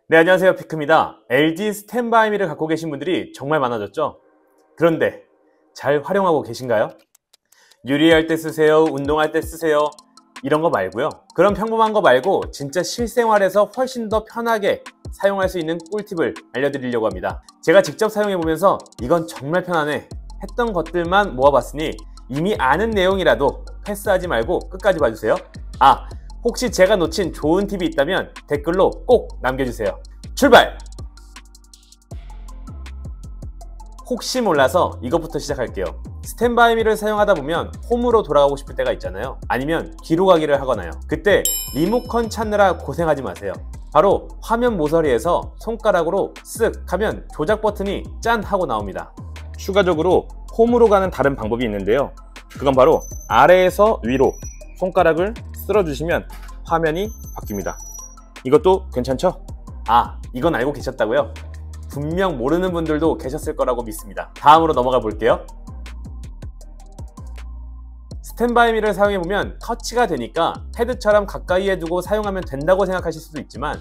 네, 안녕하세요. 피크입니다. LG 스탠바이미를 갖고 계신 분들이 정말 많아졌죠? 그런데 잘 활용하고 계신가요? 요리할 때 쓰세요? 운동할 때 쓰세요? 이런 거 말고요. 그런 평범한 거 말고 진짜 실생활에서 훨씬 더 편하게 사용할 수 있는 꿀팁을 알려드리려고 합니다. 제가 직접 사용해보면서 이건 정말 편하네 했던 것들만 모아봤으니 이미 아는 내용이라도 패스하지 말고 끝까지 봐주세요. 혹시 제가 놓친 좋은 팁이 있다면 댓글로 꼭 남겨주세요. 출발! 혹시 몰라서 이것부터 시작할게요. 스탠바이미를 사용하다 보면 홈으로 돌아가고 싶을 때가 있잖아요. 아니면 뒤로 가기를 하거나요. 그때 리모컨 찾느라 고생하지 마세요. 바로 화면 모서리에서 손가락으로 쓱 하면 조작 버튼이 짠 하고 나옵니다. 추가적으로 홈으로 가는 다른 방법이 있는데요. 그건 바로 아래에서 위로 손가락을 쓸어주시면 화면이 바뀝니다. 이것도 괜찮죠? 이건 알고 계셨다고요? 분명 모르는 분들도 계셨을 거라고 믿습니다. 다음으로 넘어가 볼게요. 스탠바이미를 사용해보면 터치가 되니까 패드처럼 가까이에 두고 사용하면 된다고 생각하실 수도 있지만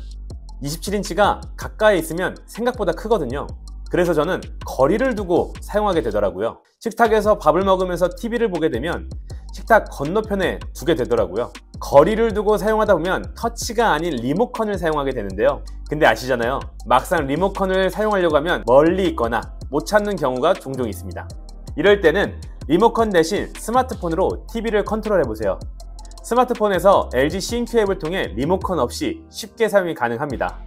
27인치가 가까이 있으면 생각보다 크거든요. 그래서 저는 거리를 두고 사용하게 되더라고요. 식탁에서 밥을 먹으면서 TV를 보게 되면 식탁 건너편에 두게 되더라고요. 거리를 두고 사용하다 보면 터치가 아닌 리모컨을 사용하게 되는데요. 근데 아시잖아요. 막상 리모컨을 사용하려고 하면 멀리 있거나 못 찾는 경우가 종종 있습니다. 이럴 때는 리모컨 대신 스마트폰으로 TV를 컨트롤해보세요. 스마트폰에서 LG CNQ 앱을 통해 리모컨 없이 쉽게 사용이 가능합니다.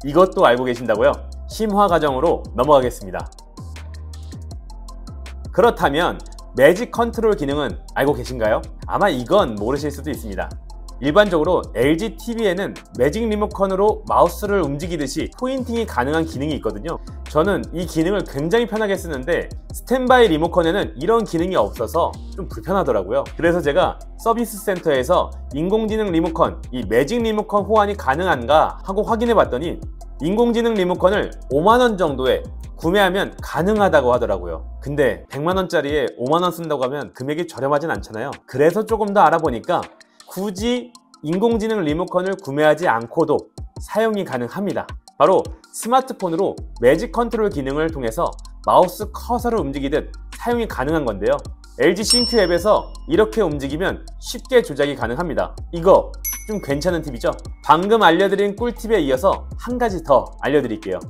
이것도 알고 계신다고요? 심화 과정으로 넘어가겠습니다. 그렇다면 매직 컨트롤 기능은 알고 계신가요? 아마 이건 모르실 수도 있습니다. 일반적으로 LG TV에는 매직 리모컨으로 마우스를 움직이듯이 포인팅이 가능한 기능이 있거든요. 저는 이 기능을 굉장히 편하게 쓰는데 스탠바이 리모컨에는 이런 기능이 없어서 좀 불편하더라고요. 그래서 제가 서비스 센터에서 인공지능 리모컨, 이 매직 리모컨 호환이 가능한가 하고 확인해 봤더니 인공지능 리모컨을 5만원 정도에 구매하면 가능하다고 하더라고요. 근데 100만원짜리에 5만원 쓴다고 하면 금액이 저렴하진 않잖아요. 그래서 조금 더 알아보니까 굳이 인공지능 리모컨을 구매하지 않고도 사용이 가능합니다. 바로 스마트폰으로 매직 컨트롤 기능을 통해서 마우스 커서를 움직이듯 사용이 가능한 건데요. LG CNQ 앱에서 이렇게 움직이면 쉽게 조작이 가능합니다. 이거 좀 괜찮은 팁이죠? 방금 알려드린 꿀팁에 이어서 한 가지 더 알려드릴게요.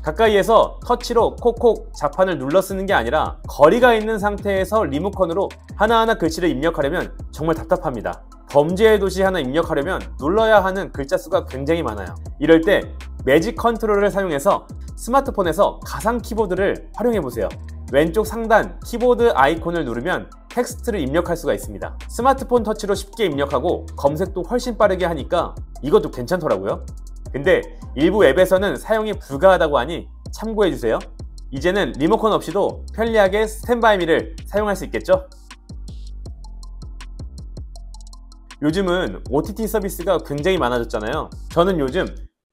가까이에서 터치로 콕콕 자판을 눌러 쓰는 게 아니라 거리가 있는 상태에서 리모컨으로 하나하나 글씨를 입력하려면 정말 답답합니다. 범죄의 도시 하나 입력하려면 눌러야 하는 글자 수가 굉장히 많아요. 이럴 때 매직 컨트롤을 사용해서 스마트폰에서 가상 키보드를 활용해보세요. 왼쪽 상단 키보드 아이콘을 누르면 텍스트를 입력할 수가 있습니다. 스마트폰 터치로 쉽게 입력하고 검색도 훨씬 빠르게 하니까 이것도 괜찮더라고요. 근데 일부 앱에서는 사용이 불가하다고 하니 참고해주세요. 이제는 리모컨 없이도 편리하게 스탠바이미를 사용할 수 있겠죠? 요즘은 OTT 서비스가 굉장히 많아졌잖아요. 저는 요즘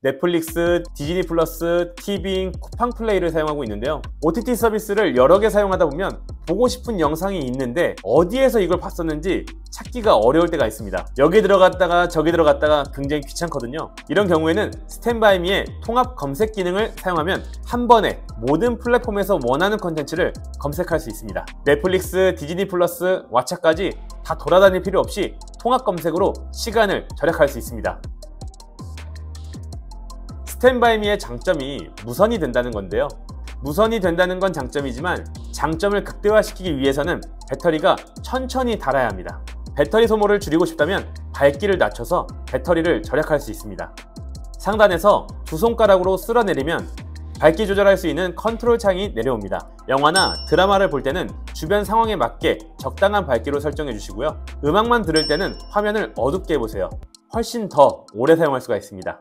넷플릭스, 디즈니 플러스, 티빙, 쿠팡 플레이를 사용하고 있는데요. OTT 서비스를 여러 개 사용하다 보면 보고 싶은 영상이 있는데 어디에서 이걸 봤었는지 찾기가 어려울 때가 있습니다. 여기 들어갔다가 저기 들어갔다가 굉장히 귀찮거든요. 이런 경우에는 스탠바이미의 통합 검색 기능을 사용하면 한 번에 모든 플랫폼에서 원하는 콘텐츠를 검색할 수 있습니다. 넷플릭스, 디즈니 플러스, 왓챠까지 다 돌아다닐 필요 없이 통합 검색으로 시간을 절약할 수 있습니다. 스탠바이미의 장점이 무선이 된다는 건데요. 무선이 된다는 건 장점이지만 장점을 극대화시키기 위해서는 배터리가 천천히 닳아야 합니다. 배터리 소모를 줄이고 싶다면 밝기를 낮춰서 배터리를 절약할 수 있습니다. 상단에서 두 손가락으로 쓸어내리면 밝기 조절할 수 있는 컨트롤 창이 내려옵니다. 영화나 드라마를 볼 때는 주변 상황에 맞게 적당한 밝기로 설정해 주시고요. 음악만 들을 때는 화면을 어둡게 해보세요. 훨씬 더 오래 사용할 수가 있습니다.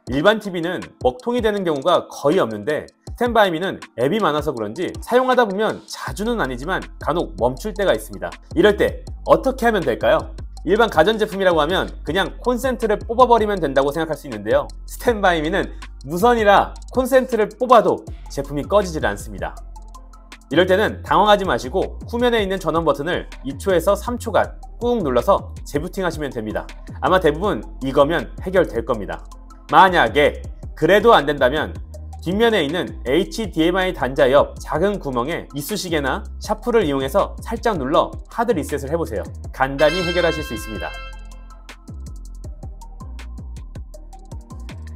일반 TV는 먹통이 되는 경우가 거의 없는데 스탠바이미는 앱이 많아서 그런지 사용하다 보면 자주는 아니지만 간혹 멈출 때가 있습니다. 이럴 때 어떻게 하면 될까요? 일반 가전제품이라고 하면 그냥 콘센트를 뽑아버리면 된다고 생각할 수 있는데요. 스탠바이미는 무선이라 콘센트를 뽑아도 제품이 꺼지질 않습니다. 이럴 때는 당황하지 마시고 후면에 있는 전원 버튼을 2초에서 3초간 꾹 눌러서 재부팅 하시면 됩니다. 아마 대부분 이거면 해결될 겁니다. 만약에 그래도 안 된다면 뒷면에 있는 HDMI 단자 옆 작은 구멍에 이쑤시개나 샤프를 이용해서 살짝 눌러 하드 리셋을 해보세요. 간단히 해결하실 수 있습니다.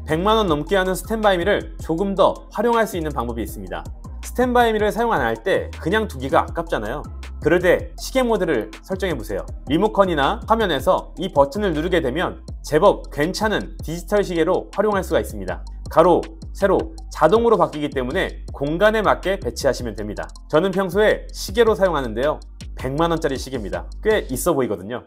100만원 넘게 하는 스탠바이미를 조금 더 활용할 수 있는 방법이 있습니다. 스탠바이미를 사용 안 할 때 그냥 두기가 아깝잖아요. 그럴 때 시계 모드를 설정해보세요. 리모컨이나 화면에서 이 버튼을 누르게 되면 제법 괜찮은 디지털 시계로 활용할 수가 있습니다. 가로, 세로, 자동으로 바뀌기 때문에 공간에 맞게 배치하시면 됩니다. 저는 평소에 시계로 사용하는데요. 100만원짜리 시계입니다. 꽤 있어 보이거든요.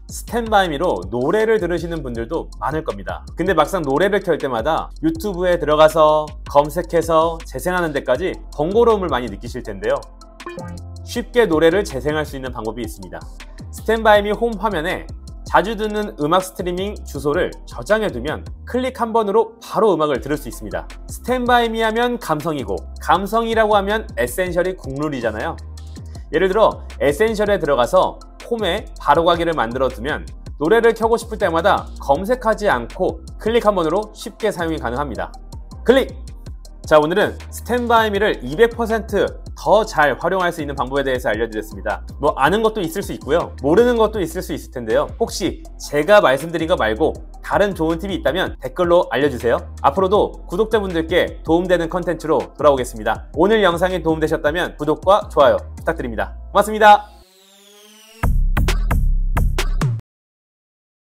스탠바이미로 노래를 들으시는 분들도 많을 겁니다. 근데 막상 노래를 켤 때마다 유튜브에 들어가서 검색해서 재생하는 데까지 번거로움을 많이 느끼실 텐데요. 쉽게 노래를 재생할 수 있는 방법이 있습니다. 스탠바이미 홈 화면에 자주 듣는 음악 스트리밍 주소를 저장해두면 클릭 한 번으로 바로 음악을 들을 수 있습니다. 스탠바이미 하면 감성이고, 감성이라고 하면 에센셜이 국룰이잖아요. 예를 들어 에센셜에 들어가서 홈에 바로가기를 만들어 두면 노래를 켜고 싶을 때마다 검색하지 않고 클릭 한 번으로 쉽게 사용이 가능합니다. 클릭! 자, 오늘은 스탠바이미를 200% 더 잘 활용할 수 있는 방법에 대해서 알려드렸습니다. 뭐 아는 것도 있을 수 있고요, 모르는 것도 있을 수 있을 텐데요. 혹시 제가 말씀드린 거 말고 다른 좋은 팁이 있다면 댓글로 알려주세요. 앞으로도 구독자분들께 도움되는 컨텐츠로 돌아오겠습니다. 오늘 영상이 도움되셨다면 구독과 좋아요 부탁드립니다. 고맙습니다.